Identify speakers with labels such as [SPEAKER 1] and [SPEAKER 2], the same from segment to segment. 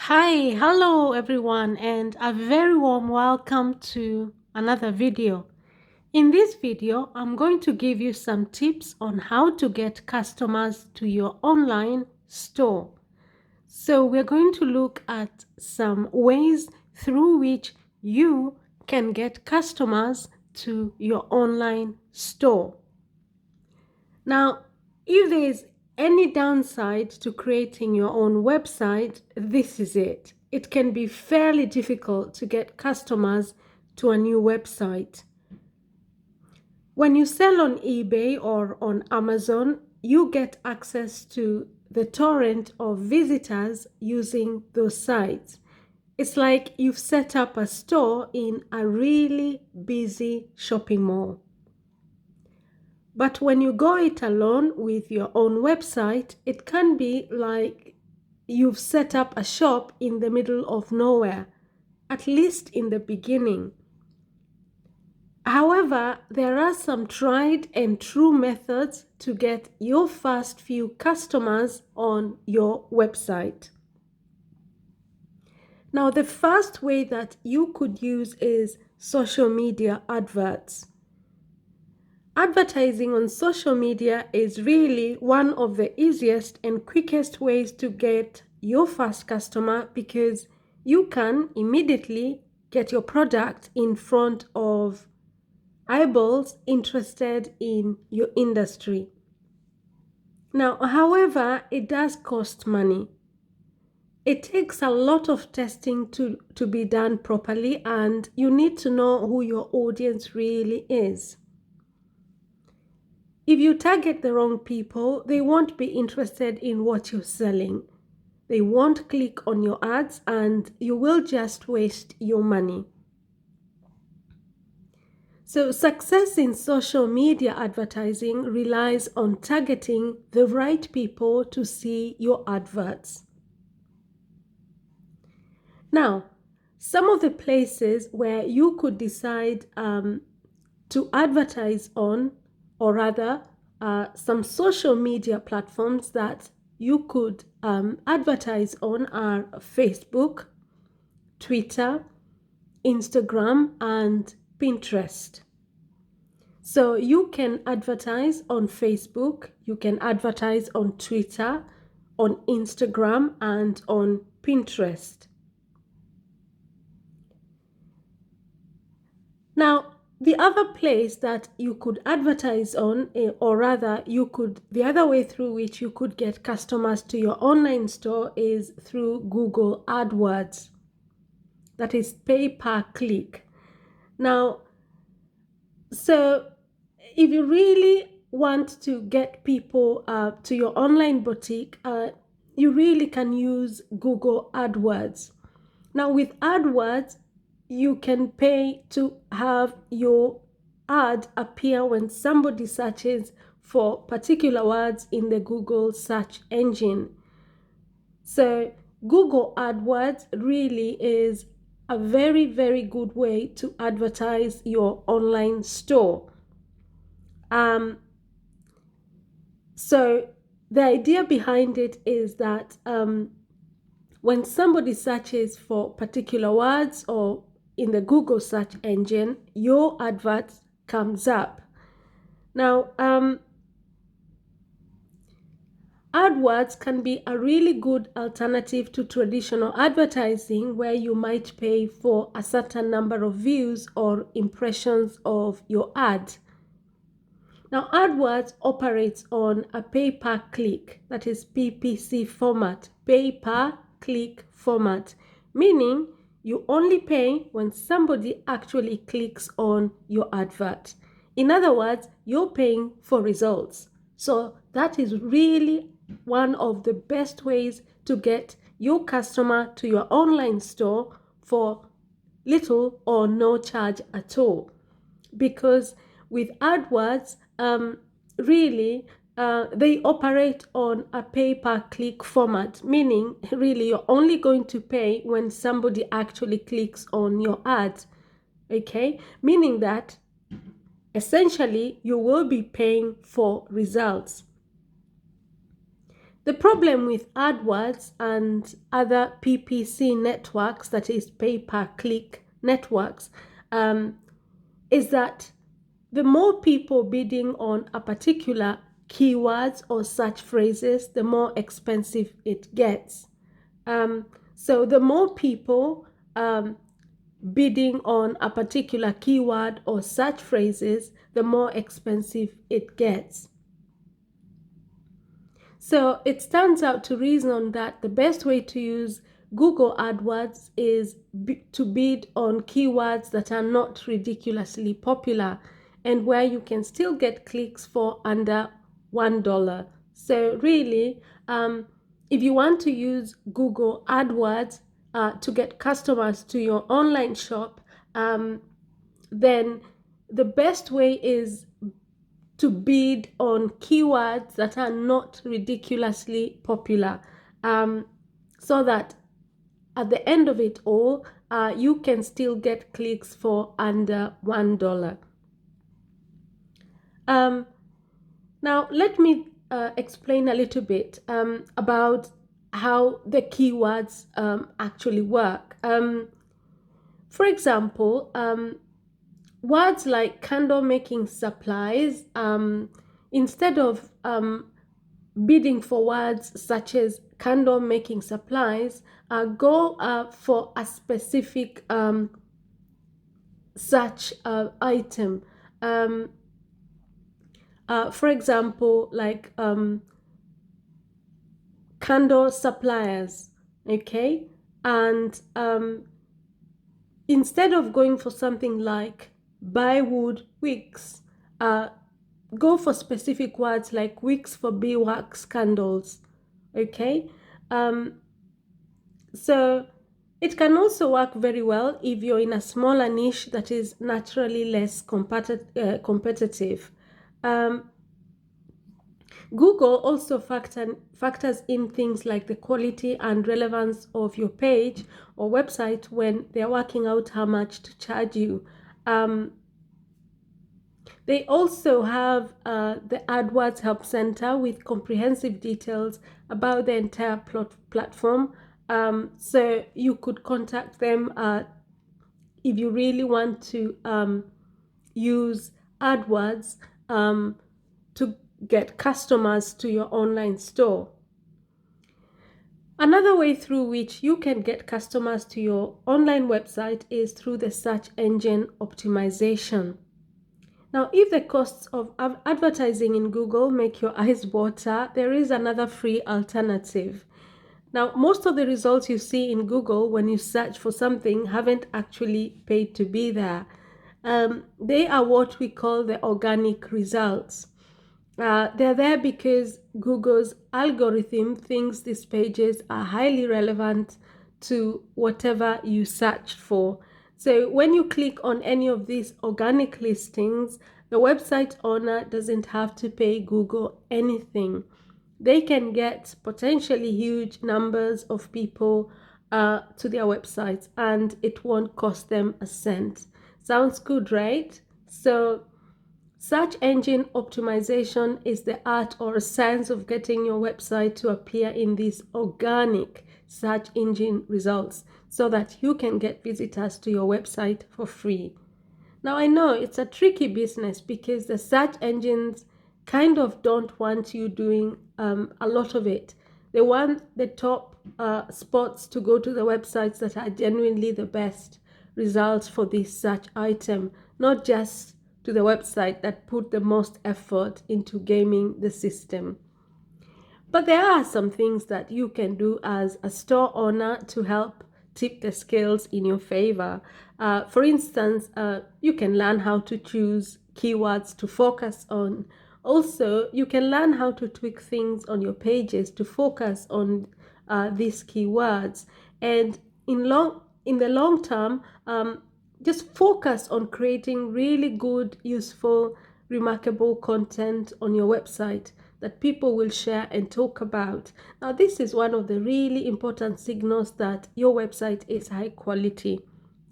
[SPEAKER 1] Hi, hello everyone, and a very warm welcome to another video. In this video, I'm going to give you some tips on how to get customers to your online store. So we're going to look at some ways through which you can get customers to your online store. Now, if there is any downside to creating your own website, this is it. It can be fairly difficult to get customers to a new website. When you sell on eBay or on Amazon, you get access to the torrent of visitors using those sites. It's like you've set up a store in a really busy shopping mall. But when you go it alone with your own website, it can be like you've set up a shop in the middle of nowhere, at least in the beginning. However, there are some tried and true methods to get your first few customers on your website. Now, the first way that you could use is social media adverts. Advertising on social media is really one of the easiest and quickest ways to get your first customer because you can immediately get your product in front of eyeballs interested in your industry. Now, however, it does cost money. It takes a lot of testing to be done properly, and you need to know who your audience really is. If you target the wrong people, they won't be interested in what you're selling. They won't click on your ads and you will just waste your money. So success in social media advertising relies on targeting the right people to see your adverts. Now, some of the places where you could decide to advertise on, or rather some social media platforms that you could advertise on are Facebook, Twitter, Instagram, and Pinterest. So you can advertise on Facebook, you can advertise on Twitter, on Instagram, and on Pinterest. Now, the other place that you could advertise on, or rather the other way through which you could get customers to your online store is through Google Adwords. That is pay per click. Now, so if you really want to get people to your online boutique, you really can use Google Adwords. Now, with Adwords, you can pay to have your ad appear when somebody searches for particular words in the Google search engine. So Google AdWords really is a very, very good way to advertise your online store. So the idea behind it is that when somebody searches for particular words or in the Google search engine, your advert comes up. Now, AdWords can be a really good alternative to traditional advertising where you might pay for a certain number of views or impressions of your ad. Now, AdWords operates on a pay-per-click, that is PPC format, pay-per-click format, meaning you only pay when somebody actually clicks on your advert. In other words, you're paying for results. So that is really one of the best ways to get your customer to your online store for little or no charge at all. Because with AdWords, really, they operate on a pay-per-click format, meaning really you're only going to pay when somebody actually clicks on your ad, okay? Meaning that essentially you will be paying for results. The problem with AdWords and other PPC networks, that is pay-per-click networks, is that the more people bidding on a particular keywords or search phrases, the more expensive it gets. So the more people bidding on a particular keyword or search phrases, the more expensive it gets. So it stands out to reason that the best way to use Google AdWords is to bid on keywords that are not ridiculously popular and where you can still get clicks for under $1. So really, if you want to use Google AdWords to get customers to your online shop, then the best way is to bid on keywords that are not ridiculously popular, so that at the end of it all, you can still get clicks for under $1. Now, let me explain a little bit about how the keywords actually work. For example, words like candle making supplies, instead of bidding for words such as candle making supplies, go for a specific search item. For example, like candle suppliers, okay? And instead of going for something like buy wood wicks, go for specific words like wicks for beeswax candles, okay? So it can also work very well if you're in a smaller niche that is naturally less competitive. Google also factors in things like the quality and relevance of your page or website when they're working out how much to charge you. They also have the AdWords Help Center with comprehensive details about the entire platform. So you could contact them if you really want to use AdWords to get customers to your online store. Another way through which you can get customers to your online website is through the search engine optimization. Now, if the costs of advertising in Google make your eyes water, there is another free alternative. Now, most of the results you see in Google when you search for something haven't actually paid to be there. They are what we call the organic results. They're there because Google's algorithm thinks these pages are highly relevant to whatever you searched for. So when you click on any of these organic listings, the website owner doesn't have to pay Google anything. They can get potentially huge numbers of people to their websites, and it won't cost them a cent. Sounds good, right? So search engine optimization is the art or science of getting your website to appear in these organic search engine results so that you can get visitors to your website for free. Now, I know it's a tricky business because the search engines kind of don't want you doing a lot of it. They want the top spots to go to the websites that are genuinely the best results for this search item, not just to the website that put the most effort into gaming the system. But there are some things that you can do as a store owner to help tip the scales in your favor. For instance, you can learn how to choose keywords to focus on. Also, you can learn how to tweak things on your pages to focus on these keywords. And in the long term, just focus on creating really good, useful, remarkable content on your website that people will share and talk about. Now, this is one of the really important signals that your website is high quality.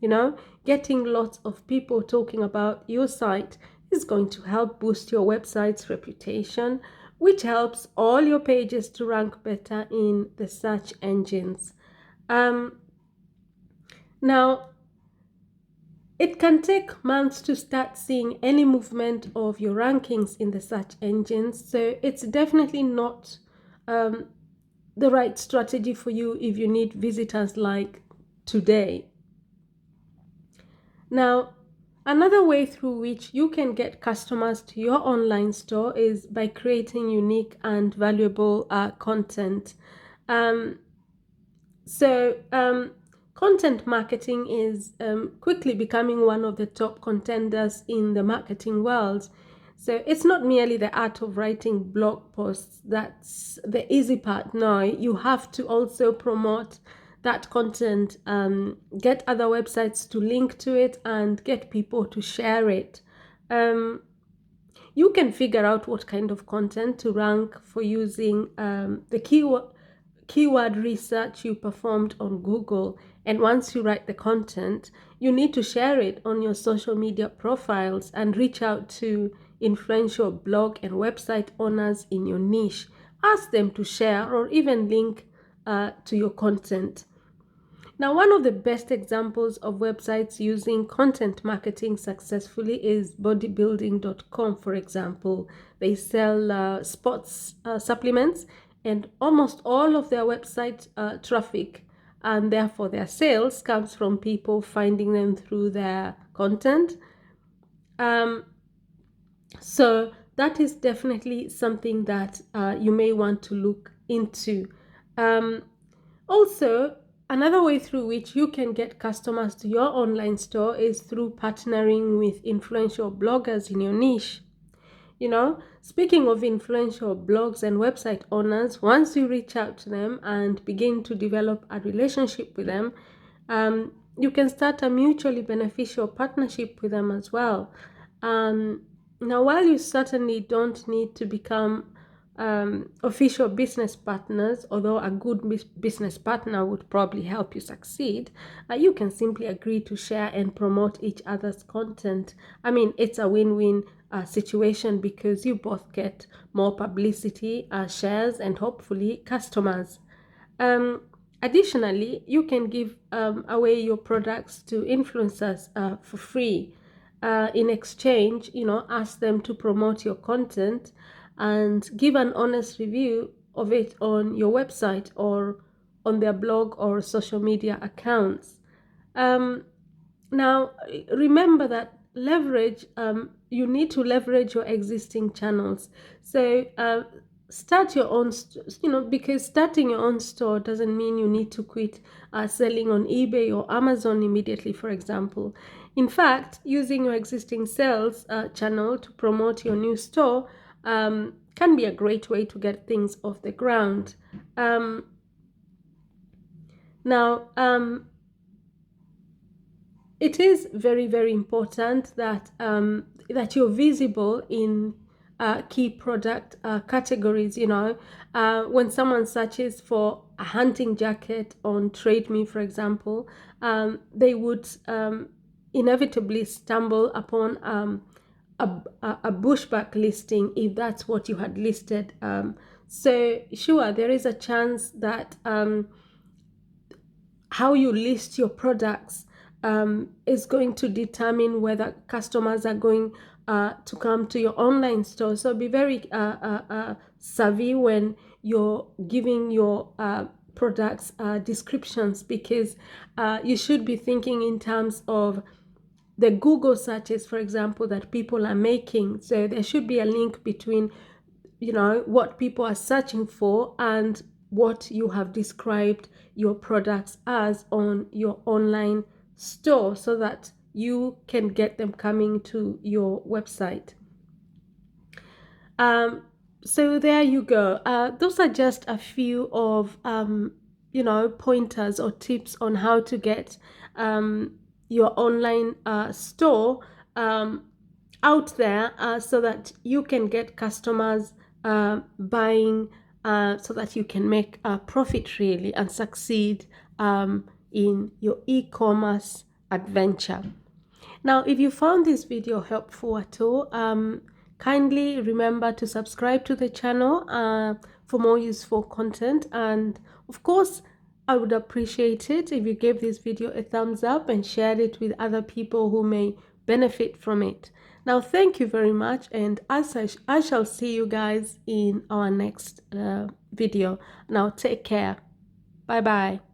[SPEAKER 1] You know, getting lots of people talking about your site is going to help boost your website's reputation, which helps all your pages to rank better in the search engines. Now, it can take months to start seeing any movement of your rankings in the search engines, so it's definitely not the right strategy for you if you need visitors like today. Now, another way through which you can get customers to your online store is by creating unique and valuable content. Um, Content marketing is quickly becoming one of the top contenders in the marketing world. So it's not merely the art of writing blog posts that's the easy part. No, you have to also promote that content, get other websites to link to it, and get people to share it. You can figure out what kind of content to rank for using the keyword research you performed on Google. And once you write the content, you need to share it on your social media profiles and reach out to influential blog and website owners in your niche. Ask them to share or even link to your content. Now, one of the best examples of websites using content marketing successfully is bodybuilding.com, for example. They sell sports supplements, and almost all of their website traffic and therefore their sales comes from people finding them through their content. So that is definitely something that you may want to look into. Also, another way through which you can get customers to your online store is through partnering with influential bloggers in your niche. Speaking of influential blogs and website owners, once you reach out to them and begin to develop a relationship with them, you can start a mutually beneficial partnership with them as well. Now, while you certainly don't need to become official business partners, although a good business partner would probably help you succeed, you can simply agree to share and promote each other's content. I mean, it's a win-win situation because you both get more publicity, shares, and hopefully customers. Additionally, you can give away your products to influencers for free. In exchange, ask them to promote your content and give an honest review of it on your website or on their blog or social media accounts. Now, remember that you need to leverage your existing channels. So start your own, because starting your own store doesn't mean you need to quit selling on eBay or Amazon immediately, for example. In fact, using your existing sales channel to promote your new store can be a great way to get things off the ground. Now, it is very, very important that that you're visible in key product categories. When someone searches for a hunting jacket on Trade Me, for example, they would inevitably stumble upon a bushback listing if that's what you had listed. So sure, there is a chance that how you list your products is going to determine whether customers are going to come to your online store. So be very savvy when you're giving your products descriptions, because you should be thinking in terms of the Google searches, for example, that people are making. So there should be a link between what people are searching for and what you have described your products as on your online store, so that you can get them coming to your website. So there you go. Those are just a few of pointers or tips on how to get your online store out there so that you can get customers buying, so that you can make a profit really and succeed in your e-commerce adventure. Now, if you found this video helpful at all, Kindly remember to subscribe to the channel for more useful content, and of course I would appreciate it if you gave this video a thumbs up and shared it with other people who may benefit from it. Now, thank you very much, and I shall see you guys in our next video. Now, take care. Bye bye.